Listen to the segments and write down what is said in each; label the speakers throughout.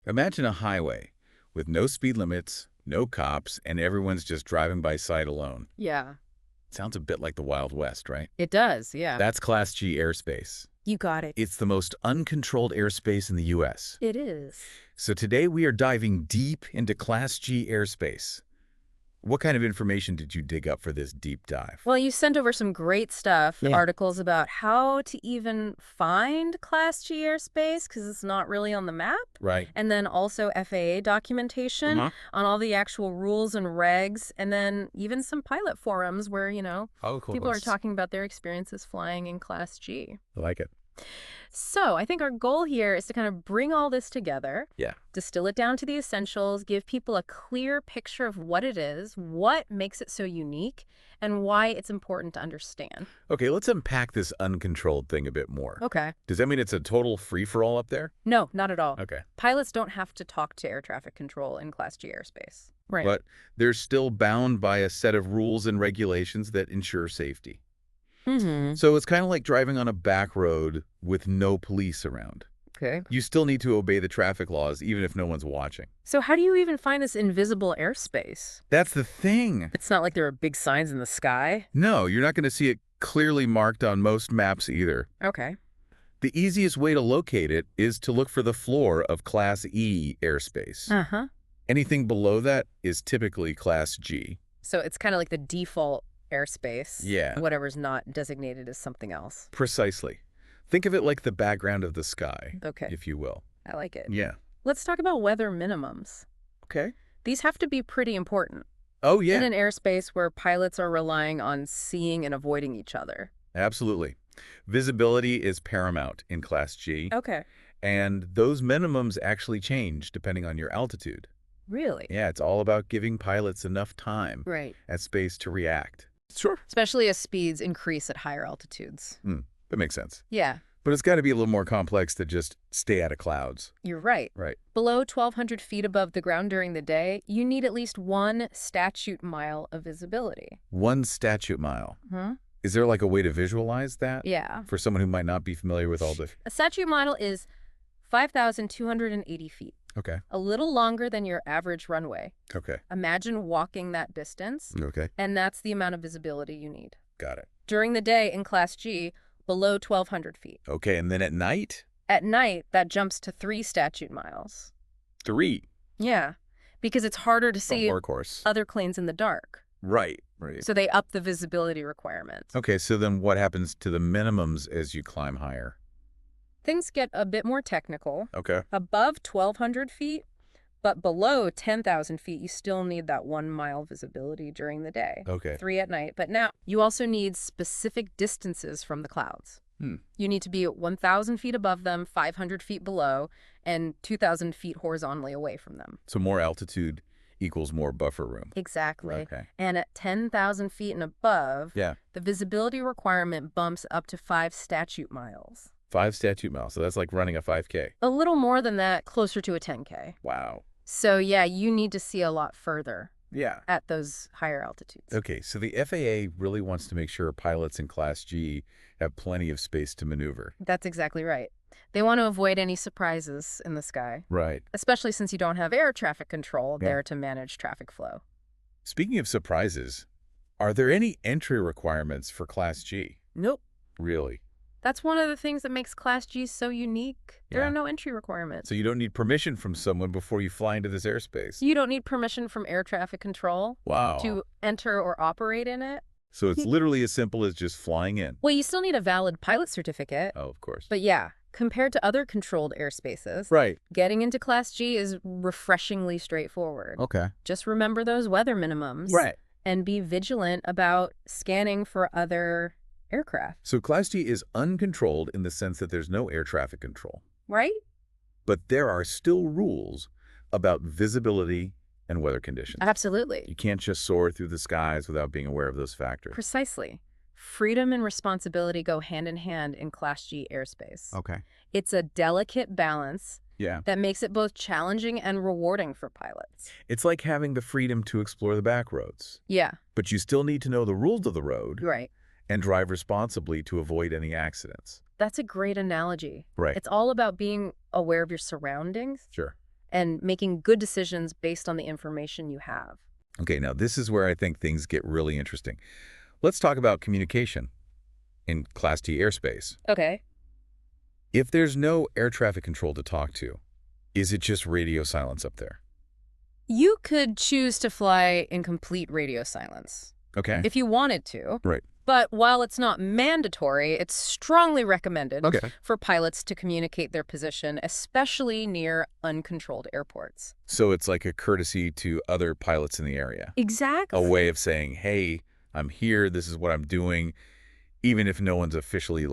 Speaker 1: Imagine a highway with no speed limits, no cops, and everyone's just driving by sight alone.
Speaker 2: Yeah,
Speaker 1: Sounds a bit like the Wild West, right?
Speaker 2: it does, yeah.
Speaker 1: That's Class G airspace.
Speaker 2: You got it.
Speaker 1: It's the most uncontrolled airspace in the U.S.
Speaker 2: It is.
Speaker 1: So today we are diving deep into Class G airspace. What kind of information did you dig up for this deep dive?
Speaker 2: Well, you sent over some great stuff,
Speaker 1: Yeah.
Speaker 2: articles about how to even find Class G airspace, because it's not really on the map.
Speaker 1: Right.
Speaker 2: And then also FAA documentation on all the actual rules and regs. And then even some pilot forums where,
Speaker 1: Oh, cool.
Speaker 2: people are talking about their experiences flying in Class G.
Speaker 1: I like it.
Speaker 2: So I think our goal here is to kind of bring all this together,
Speaker 1: Yeah.
Speaker 2: distill it down to the essentials, give people a clear picture of what it is, what makes it so unique, and why it's important to understand.
Speaker 1: Okay, let's unpack this uncontrolled thing a bit more.
Speaker 2: Okay.
Speaker 1: Does that mean it's a total free-for-all up there?
Speaker 2: No, not at all.
Speaker 1: Okay.
Speaker 2: Pilots don't have to talk to air traffic control in Class G airspace. Right.
Speaker 1: But they're still bound by a set of rules and regulations that ensure safety. So it's kind of like driving on a back road with no police around.
Speaker 2: Okay.
Speaker 1: You still need to obey the traffic laws even if no one's watching.
Speaker 2: So how do you even find this invisible airspace?
Speaker 1: That's the thing.
Speaker 2: It's not like there are big signs in the sky.
Speaker 1: No, you're not going to see it clearly marked on most maps either.
Speaker 2: Okay.
Speaker 1: The easiest way to locate it is to look for the floor of Class E airspace.
Speaker 2: Uh-huh.
Speaker 1: Anything below that is typically Class G.
Speaker 2: So it's kind of like the default airspace.
Speaker 1: Yeah.
Speaker 2: Whatever's not designated as something else.
Speaker 1: Precisely. Think of it like the background of the sky,
Speaker 2: Okay.
Speaker 1: if you will.
Speaker 2: I like it.
Speaker 1: Yeah.
Speaker 2: Let's talk about weather minimums.
Speaker 1: Okay.
Speaker 2: These have to be pretty important
Speaker 1: Oh,
Speaker 2: in
Speaker 1: yeah.
Speaker 2: an airspace where pilots are relying on seeing and avoiding each other.
Speaker 1: Absolutely. Visibility is paramount in Class G,
Speaker 2: Okay.
Speaker 1: and those minimums actually change depending on your altitude.
Speaker 2: Really?
Speaker 1: Yeah, it's all about giving pilots enough time
Speaker 2: Right.
Speaker 1: and space to react. Sure.
Speaker 2: Especially as speeds increase at higher altitudes.
Speaker 1: That makes sense.
Speaker 2: Yeah,
Speaker 1: But it's got to be a little more complex to just stay out of clouds.
Speaker 2: you're right.
Speaker 1: Right.
Speaker 2: Below 1,200 feet above the ground during the day, you need at least 1 statute mile of visibility.
Speaker 1: 1 statute mile.
Speaker 2: Huh?
Speaker 1: Is there like a way to visualize that?
Speaker 2: Yeah.
Speaker 1: For someone who might not be familiar with all the...
Speaker 2: A statute mile is 5,280 feet,
Speaker 1: Okay.
Speaker 2: a little longer than your average runway.
Speaker 1: Okay.
Speaker 2: Imagine walking that distance,
Speaker 1: Okay.
Speaker 2: and that's the amount of visibility you need.
Speaker 1: Got it.
Speaker 2: During the day in Class G, below 1,200 feet.
Speaker 1: Okay, and then at night?
Speaker 2: At night, that jumps to 3 statute miles.
Speaker 1: 3.
Speaker 2: Yeah, because it's harder to see
Speaker 1: Workhorse.
Speaker 2: other planes in the dark.
Speaker 1: Right. Right.
Speaker 2: So they up the visibility requirement.
Speaker 1: Okay, so then what happens to the minimums as you climb higher?
Speaker 2: Things get a bit more technical.
Speaker 1: Okay.
Speaker 2: Above 1,200 feet, but below 10,000 feet, you still need that 1 mile visibility during the day.
Speaker 1: Okay.
Speaker 2: 3 at night. But now you also need specific distances from the clouds. You need to be 1,000 feet above them, 500 feet below, and 2,000 feet horizontally away from them.
Speaker 1: So more altitude equals more buffer room.
Speaker 2: Exactly.
Speaker 1: Okay.
Speaker 2: And at 10,000 feet and above,
Speaker 1: Yeah.
Speaker 2: the visibility requirement bumps up to 5 statute miles.
Speaker 1: 5 statute miles. So that's like running a 5K.
Speaker 2: A little more than that, closer to a 10K.
Speaker 1: Wow.
Speaker 2: So yeah, you need to see a lot further
Speaker 1: Yeah.
Speaker 2: at those higher altitudes.
Speaker 1: Okay, so the FAA really wants to make sure pilots in Class G have plenty of space to maneuver.
Speaker 2: That's exactly right. They want to avoid any surprises in the sky,
Speaker 1: Right.
Speaker 2: especially since you don't have air traffic control
Speaker 1: Yeah.
Speaker 2: there to manage traffic flow.
Speaker 1: Speaking of surprises, are there any entry requirements for Class G?
Speaker 2: Nope.
Speaker 1: Really?
Speaker 2: That's one of the things that makes Class G so unique. There
Speaker 1: Yeah.
Speaker 2: are no entry requirements.
Speaker 1: So you don't need permission from someone before you fly into this airspace?
Speaker 2: You don't need permission from air traffic control
Speaker 1: Wow.
Speaker 2: to enter or operate in it.
Speaker 1: So it's literally as simple as just flying in.
Speaker 2: Well, you still need a valid pilot certificate.
Speaker 1: Oh, of course.
Speaker 2: But yeah, compared to other controlled airspaces,
Speaker 1: Right.
Speaker 2: getting into Class G is refreshingly straightforward.
Speaker 1: Okay.
Speaker 2: Just remember those weather minimums.
Speaker 1: Right.
Speaker 2: And be vigilant about scanning for other aircraft.
Speaker 1: So Class G is uncontrolled in the sense that there's no air traffic control.
Speaker 2: Right?
Speaker 1: But there are still rules about visibility and weather conditions.
Speaker 2: Absolutely.
Speaker 1: You can't just soar through the skies without being aware of those factors.
Speaker 2: Precisely. Freedom and responsibility go hand in hand in Class G airspace.
Speaker 1: Okay.
Speaker 2: It's a delicate balance
Speaker 1: Yeah.
Speaker 2: that makes it both challenging and rewarding for pilots.
Speaker 1: It's like having the freedom to explore the back roads.
Speaker 2: Yeah,
Speaker 1: But you still need to know the rules of the road
Speaker 2: right.
Speaker 1: and drive responsibly to avoid any accidents.
Speaker 2: That's a great analogy.
Speaker 1: Right.
Speaker 2: It's all about being aware of your surroundings
Speaker 1: Sure.
Speaker 2: and making good decisions based on the information you have.
Speaker 1: Okay, now this is where I think things get really interesting. Let's talk about communication in Class G airspace.
Speaker 2: Okay.
Speaker 1: If there's no air traffic control to talk to, is it just radio silence up there?
Speaker 2: You could choose to fly in complete radio silence
Speaker 1: Okay.
Speaker 2: if you wanted to.
Speaker 1: Right.
Speaker 2: But while it's not mandatory, it's strongly recommended
Speaker 1: Okay.
Speaker 2: for pilots to communicate their position, especially near uncontrolled airports.
Speaker 1: So it's like a courtesy to other pilots in the area.
Speaker 2: Exactly.
Speaker 1: A way of saying, hey, I'm here, this is what I'm doing, even if no one's officially,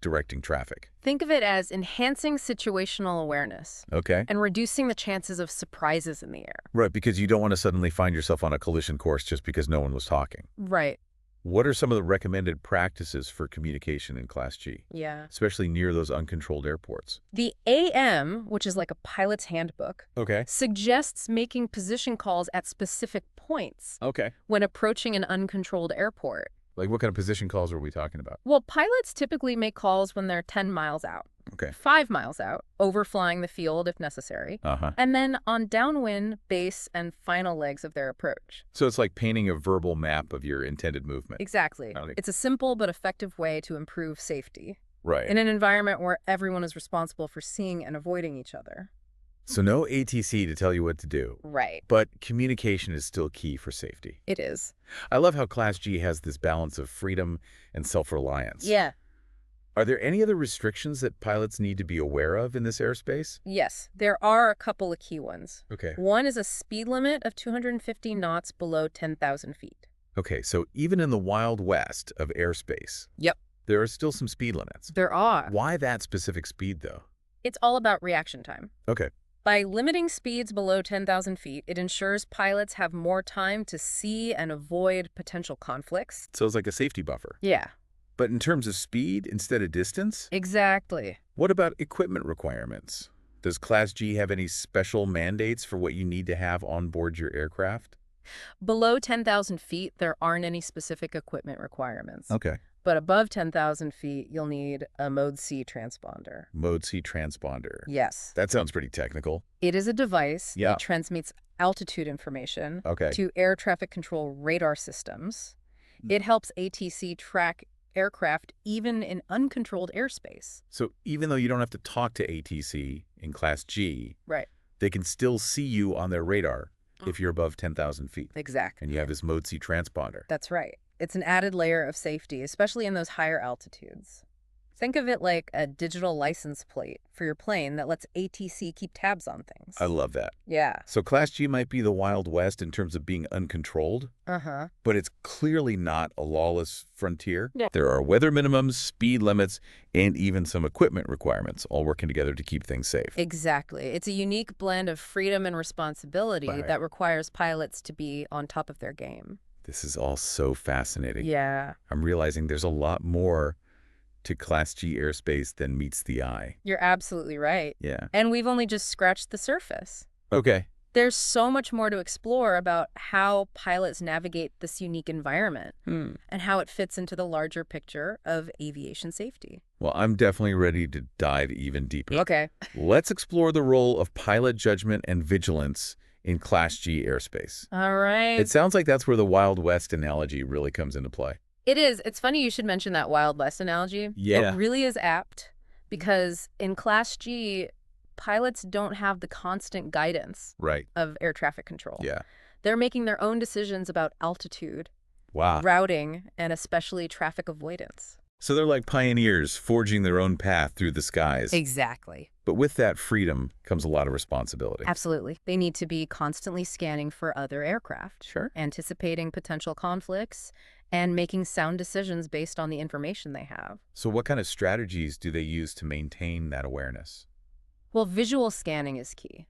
Speaker 1: directing traffic.
Speaker 2: Think of it as enhancing situational awareness
Speaker 1: Okay.
Speaker 2: and reducing the chances of surprises in the air.
Speaker 1: Right, because you don't want to suddenly find yourself on a collision course just because no one was talking.
Speaker 2: Right.
Speaker 1: What are some of the recommended practices for communication in Class G,
Speaker 2: Yeah.
Speaker 1: especially near those uncontrolled airports?
Speaker 2: The AM, which is like a pilot's handbook,
Speaker 1: Okay.
Speaker 2: suggests making position calls at specific points
Speaker 1: Okay.
Speaker 2: when approaching an uncontrolled airport.
Speaker 1: Like what kind of position calls are we talking about?
Speaker 2: Well, pilots typically make calls when they're 10 miles out,
Speaker 1: Okay.
Speaker 2: 5 miles out, overflying the field if necessary,
Speaker 1: Uh-huh.
Speaker 2: and then on downwind, base, and final legs of their approach.
Speaker 1: So it's like painting a verbal map of your intended movement.
Speaker 2: Exactly.
Speaker 1: Okay.
Speaker 2: It's a simple but effective way to improve safety
Speaker 1: Right.
Speaker 2: in an environment where everyone is responsible for seeing and avoiding each other.
Speaker 1: So no ATC to tell you what to do,
Speaker 2: Right.
Speaker 1: but communication is still key for safety.
Speaker 2: It is.
Speaker 1: I love how Class G has this balance of freedom and self-reliance.
Speaker 2: Yeah.
Speaker 1: Are there any other restrictions that pilots need to be aware of in this airspace?
Speaker 2: Yes, there are a couple of key ones.
Speaker 1: Okay.
Speaker 2: One is a speed limit of 250 knots below 10,000 feet.
Speaker 1: Okay, so even in the Wild West of airspace,
Speaker 2: Yep.
Speaker 1: there are still some speed limits.
Speaker 2: There are.
Speaker 1: Why that specific speed, though?
Speaker 2: It's all about reaction time.
Speaker 1: Okay.
Speaker 2: By limiting speeds below 10,000 feet, it ensures pilots have more time to see and avoid potential conflicts.
Speaker 1: So it's like a safety buffer.
Speaker 2: Yeah,
Speaker 1: But in terms of speed instead of distance,
Speaker 2: exactly.
Speaker 1: what about equipment requirements? Does Class G have any special mandates for what you need to have on board your aircraft?
Speaker 2: Below 10,000 feet, there aren't any specific equipment requirements.
Speaker 1: Okay.
Speaker 2: But above 10,000 feet, you'll need a Mode C transponder.
Speaker 1: Mode C transponder.
Speaker 2: Yes.
Speaker 1: That sounds pretty technical.
Speaker 2: It is a device
Speaker 1: Yeah.
Speaker 2: that transmits altitude information
Speaker 1: Okay.
Speaker 2: to air traffic control radar systems. It helps ATC track aircraft even in uncontrolled airspace.
Speaker 1: So even though you don't have to talk to ATC in Class G,
Speaker 2: Right.
Speaker 1: they can still see you on their radar if you're above 10,000 feet.
Speaker 2: Exactly.
Speaker 1: And you have this Mode C transponder.
Speaker 2: That's right. It's an added layer of safety, especially in those higher altitudes. Think of it like a digital license plate for your plane that lets ATC keep tabs on things.
Speaker 1: I love that.
Speaker 2: Yeah.
Speaker 1: So Class G might be the Wild West in terms of being uncontrolled,
Speaker 2: Uh-huh.
Speaker 1: but it's clearly not a lawless frontier.
Speaker 2: Yeah.
Speaker 1: There are weather minimums, speed limits, and even some equipment requirements, all working together to keep things safe.
Speaker 2: Exactly. It's a unique blend of freedom and responsibility
Speaker 1: Right.
Speaker 2: that requires pilots to be on top of their game.
Speaker 1: This is all so fascinating.
Speaker 2: Yeah.
Speaker 1: I'm realizing there's a lot more to Class G airspace than meets the eye.
Speaker 2: You're absolutely right.
Speaker 1: Yeah.
Speaker 2: And we've only just scratched the surface.
Speaker 1: Okay.
Speaker 2: There's so much more to explore about how pilots navigate this unique environment and how it fits into the larger picture of aviation safety.
Speaker 1: Well, I'm definitely ready to dive even deeper.
Speaker 2: Okay.
Speaker 1: Let's explore the role of pilot judgment and vigilance in Class G airspace.
Speaker 2: All right.
Speaker 1: It sounds like that's where the Wild West analogy really comes into play.
Speaker 2: It is. It's funny you should mention that Wild West analogy.
Speaker 1: Yeah.
Speaker 2: It really is apt because in Class G, pilots don't have the constant guidance
Speaker 1: Right.
Speaker 2: of air traffic control.
Speaker 1: Yeah.
Speaker 2: They're making their own decisions about altitude,
Speaker 1: Wow.
Speaker 2: routing, and especially traffic avoidance.
Speaker 1: So they're like pioneers forging their own path through the skies.
Speaker 2: Exactly.
Speaker 1: But with that freedom comes a lot of responsibility.
Speaker 2: Absolutely. They need to be constantly scanning for other aircraft,
Speaker 1: Sure.
Speaker 2: anticipating potential conflicts, and making sound decisions based on the information they have.
Speaker 1: So what kind of strategies do they use to maintain that awareness?
Speaker 2: Well, visual scanning is key.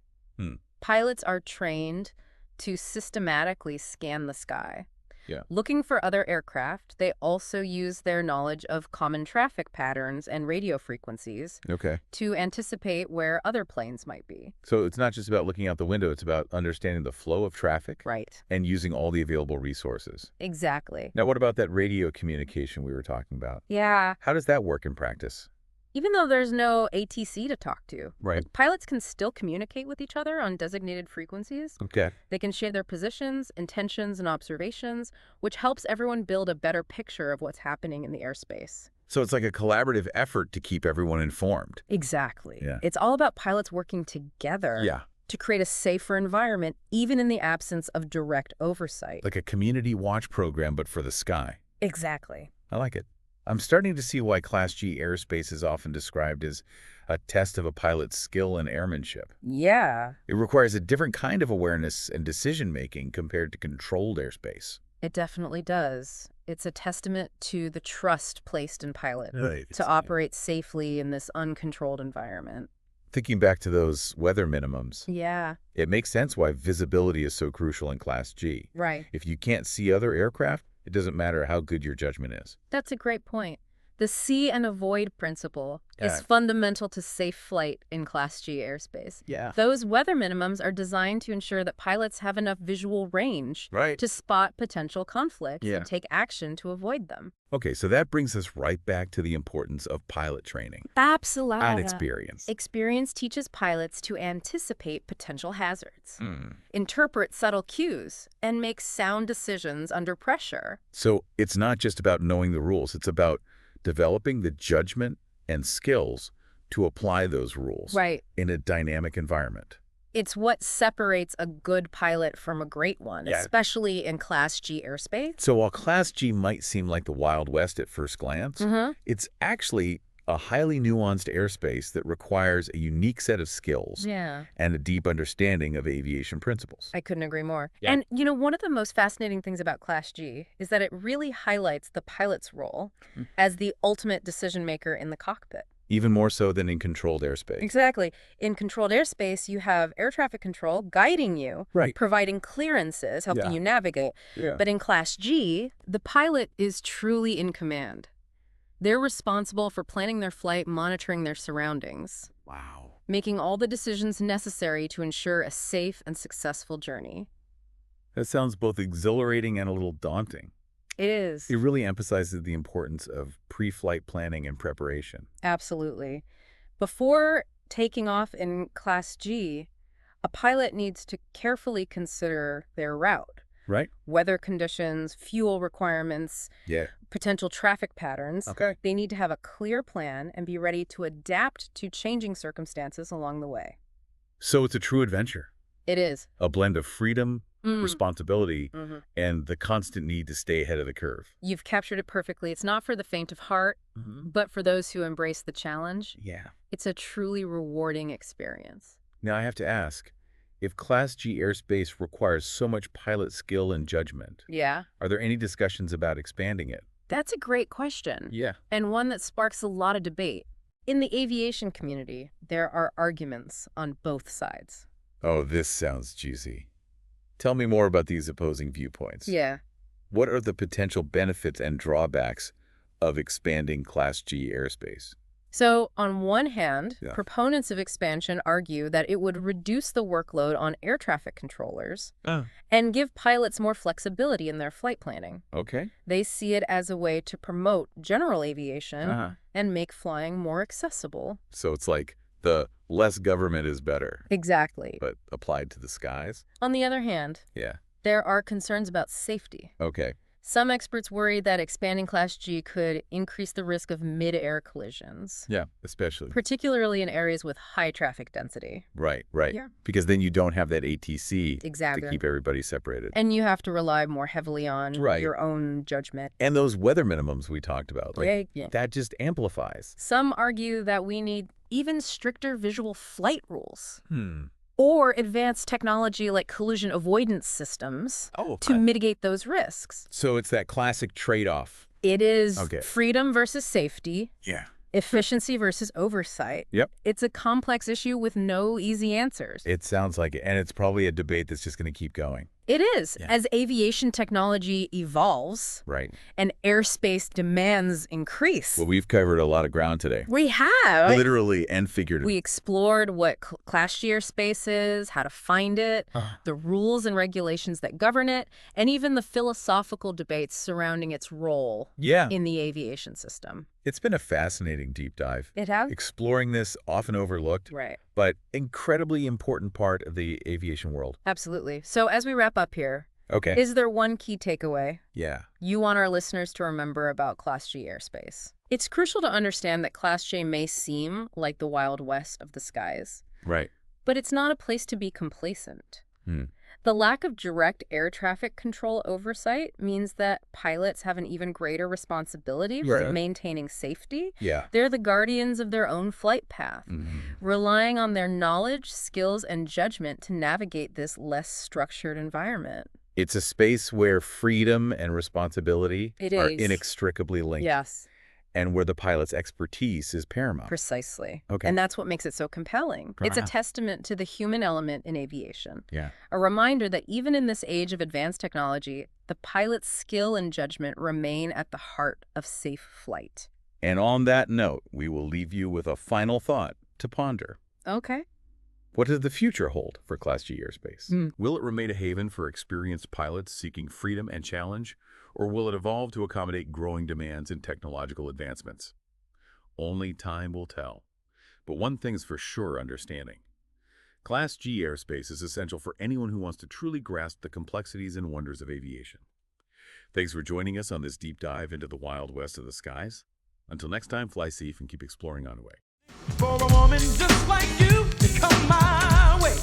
Speaker 2: Pilots are trained to systematically scan the sky.
Speaker 1: Yeah.
Speaker 2: Looking for other aircraft, they also use their knowledge of common traffic patterns and radio frequencies
Speaker 1: Okay.
Speaker 2: to anticipate where other planes might be.
Speaker 1: So it's not just about looking out the window, it's about understanding the flow of traffic
Speaker 2: Right.
Speaker 1: and using all the available resources.
Speaker 2: Exactly.
Speaker 1: Now, what about that radio communication we were talking about?
Speaker 2: Yeah.
Speaker 1: How does that work in practice?
Speaker 2: Even though there's no ATC to talk to,
Speaker 1: Right.
Speaker 2: pilots can still communicate with each other on designated frequencies.
Speaker 1: Okay.
Speaker 2: They can share their positions, intentions, and observations, which helps everyone build a better picture of what's happening in the airspace.
Speaker 1: So it's like a collaborative effort to keep everyone informed.
Speaker 2: Exactly.
Speaker 1: Yeah.
Speaker 2: It's all about pilots working together
Speaker 1: Yeah.
Speaker 2: to create a safer environment, even in the absence of direct oversight.
Speaker 1: Like a community watch program, but for the sky.
Speaker 2: Exactly.
Speaker 1: I like it. I'm starting to see why Class G airspace is often described as a test of a pilot's skill and airmanship.
Speaker 2: Yeah,
Speaker 1: It requires a different kind of awareness and decision-making compared to controlled airspace.
Speaker 2: it definitely does. It's a testament to the trust placed in pilots
Speaker 1: Right.
Speaker 2: to operate safely in this uncontrolled environment.
Speaker 1: Thinking back to those weather minimums,
Speaker 2: Yeah,
Speaker 1: it makes sense why visibility is so crucial in Class G.
Speaker 2: right.
Speaker 1: If you can't see other aircraft, it doesn't matter how good your judgment is.
Speaker 2: That's a great point. The see and avoid principle is
Speaker 1: Yeah.
Speaker 2: fundamental to safe flight in Class G airspace.
Speaker 1: Yeah.
Speaker 2: Those weather minimums are designed to ensure that pilots have enough visual range
Speaker 1: Right.
Speaker 2: to spot potential conflicts
Speaker 1: Yeah.
Speaker 2: and take action to avoid them.
Speaker 1: Okay, so that brings us right back to the importance of pilot training
Speaker 2: Absolutely.
Speaker 1: and experience.
Speaker 2: Experience teaches pilots to anticipate potential hazards,
Speaker 1: Mm.
Speaker 2: interpret subtle cues, and make sound decisions under pressure.
Speaker 1: So it's not just about knowing the rules. It's about developing the judgment and skills to apply those rules
Speaker 2: Right.
Speaker 1: in a dynamic environment.
Speaker 2: It's what separates a good pilot from a great one,
Speaker 1: Yeah.
Speaker 2: especially in Class G airspace.
Speaker 1: So while Class G might seem like the Wild West at first glance, it's actually a highly nuanced airspace that requires a unique set of skills
Speaker 2: Yeah.
Speaker 1: and a deep understanding of aviation principles.
Speaker 2: I couldn't agree more.
Speaker 1: Yeah.
Speaker 2: And, one of the most fascinating things about Class G is that it really highlights the pilot's role as the ultimate decision maker in the cockpit.
Speaker 1: Even more so than in controlled airspace.
Speaker 2: Exactly. In controlled airspace, you have air traffic control guiding you,
Speaker 1: Right.
Speaker 2: providing clearances, helping
Speaker 1: Yeah.
Speaker 2: you navigate.
Speaker 1: Yeah.
Speaker 2: But in Class G, the pilot is truly in command. They're responsible for planning their flight, monitoring their surroundings,
Speaker 1: Wow.
Speaker 2: making all the decisions necessary to ensure a safe and successful journey.
Speaker 1: That sounds both exhilarating and a little daunting.
Speaker 2: It is.
Speaker 1: It really emphasizes the importance of pre-flight planning and preparation.
Speaker 2: Absolutely. Before taking off in Class G, a pilot needs to carefully consider their route,
Speaker 1: Right?
Speaker 2: weather conditions, fuel requirements,
Speaker 1: Yeah.
Speaker 2: potential traffic patterns.
Speaker 1: Okay.
Speaker 2: They need to have a clear plan and be ready to adapt to changing circumstances along the way.
Speaker 1: So it's a true adventure.
Speaker 2: It is.
Speaker 1: A blend of freedom, responsibility,
Speaker 2: Mhm.
Speaker 1: and the constant need to stay ahead of the curve.
Speaker 2: You've captured it perfectly. It's not for the faint of heart, but for those who embrace the challenge.
Speaker 1: Yeah.
Speaker 2: It's a truly rewarding experience.
Speaker 1: Now I have to ask, if Class G airspace requires so much pilot skill and judgment,
Speaker 2: Yeah.
Speaker 1: are there any discussions about expanding it?
Speaker 2: That's a great question.
Speaker 1: Yeah.
Speaker 2: And one that sparks a lot of debate. In the aviation community, there are arguments on both sides.
Speaker 1: Oh, this sounds juicy. Tell me more about these opposing viewpoints.
Speaker 2: Yeah.
Speaker 1: What are the potential benefits and drawbacks of expanding Class G airspace?
Speaker 2: So, on one hand,
Speaker 1: Yeah.
Speaker 2: proponents of expansion argue that it would reduce the workload on air traffic controllers
Speaker 1: Oh.
Speaker 2: and give pilots more flexibility in their flight planning.
Speaker 1: Okay.
Speaker 2: They see it as a way to promote general aviation
Speaker 1: Uh-huh.
Speaker 2: and make flying more accessible.
Speaker 1: So it's like the less government is better,
Speaker 2: Exactly.
Speaker 1: but applied to the skies?
Speaker 2: On the other hand,
Speaker 1: Yeah.
Speaker 2: there are concerns about safety.
Speaker 1: Okay.
Speaker 2: Some experts worry that expanding Class G could increase the risk of mid-air collisions,
Speaker 1: Yeah, especially.
Speaker 2: particularly in areas with high traffic density.
Speaker 1: Right, right.
Speaker 2: Yeah.
Speaker 1: Because then you don't have that ATC
Speaker 2: Exactly.
Speaker 1: to keep everybody separated.
Speaker 2: And you have to rely more heavily on
Speaker 1: Right.
Speaker 2: your own judgment.
Speaker 1: And those weather minimums we talked about, like
Speaker 2: Yeah.
Speaker 1: that just amplifies.
Speaker 2: Some argue that we need even stricter visual flight rules
Speaker 1: Hmm.
Speaker 2: or advanced technology like collision avoidance systems
Speaker 1: Oh,
Speaker 2: to mitigate those risks.
Speaker 1: so it's that classic trade-off.
Speaker 2: It is
Speaker 1: Okay.
Speaker 2: freedom versus safety,
Speaker 1: Yeah.
Speaker 2: efficiency versus oversight.
Speaker 1: Yep.
Speaker 2: It's a complex issue with no easy answers.
Speaker 1: It sounds like it. And it's probably a debate that's just going to keep going.
Speaker 2: It is.
Speaker 1: Yeah.
Speaker 2: As aviation technology evolves
Speaker 1: Right.
Speaker 2: and airspace demands increase.
Speaker 1: Well, we've covered a lot of ground today.
Speaker 2: We have.
Speaker 1: Literally and figuratively.
Speaker 2: We explored what Class G Airspace is, how to find it, the rules and regulations that govern it, and even the philosophical debates surrounding its role in the aviation system.
Speaker 1: It's been a fascinating deep dive.
Speaker 2: It has?
Speaker 1: Exploring this often overlooked,
Speaker 2: Right.
Speaker 1: but incredibly important part of the aviation world.
Speaker 2: Absolutely. So as we wrap up here,
Speaker 1: Okay.
Speaker 2: is there one key takeaway
Speaker 1: Yeah.
Speaker 2: you want our listeners to remember about Class G Airspace? It's crucial to understand that Class J may seem like the Wild West of the skies,
Speaker 1: Right.
Speaker 2: but it's not a place to be complacent.
Speaker 1: Hmm.
Speaker 2: The lack of direct air traffic control oversight means that pilots have an even greater responsibility for maintaining safety.
Speaker 1: Yeah.
Speaker 2: They're the guardians of their own flight path,
Speaker 1: Mm-hmm.
Speaker 2: relying on their knowledge, skills, and judgment to navigate this less structured environment.
Speaker 1: It's a space where freedom and responsibility are inextricably linked.
Speaker 2: Yes.
Speaker 1: And where the pilot's expertise is paramount.
Speaker 2: Precisely.
Speaker 1: Okay.
Speaker 2: And that's what makes it so compelling. It's a testament to the human element in aviation.
Speaker 1: Yeah.
Speaker 2: A reminder that even in this age of advanced technology, the pilot's skill and judgment remain at the heart of safe flight.
Speaker 1: And on that note, we will leave you with a final thought to ponder.
Speaker 2: Okay.
Speaker 1: What does the future hold for Class G Airspace?
Speaker 3: Will it remain a haven for experienced pilots seeking freedom and challenge, or will it evolve to accommodate growing demands and technological advancements? Only time will tell. But one thing's for sure understanding. Class G Airspace is essential for anyone who wants to truly grasp the complexities and wonders of aviation. Thanks for joining us on this deep dive into the Wild West of the skies. Until next time, fly safe and keep exploring on the way.
Speaker 4: For a woman just like you to come my way.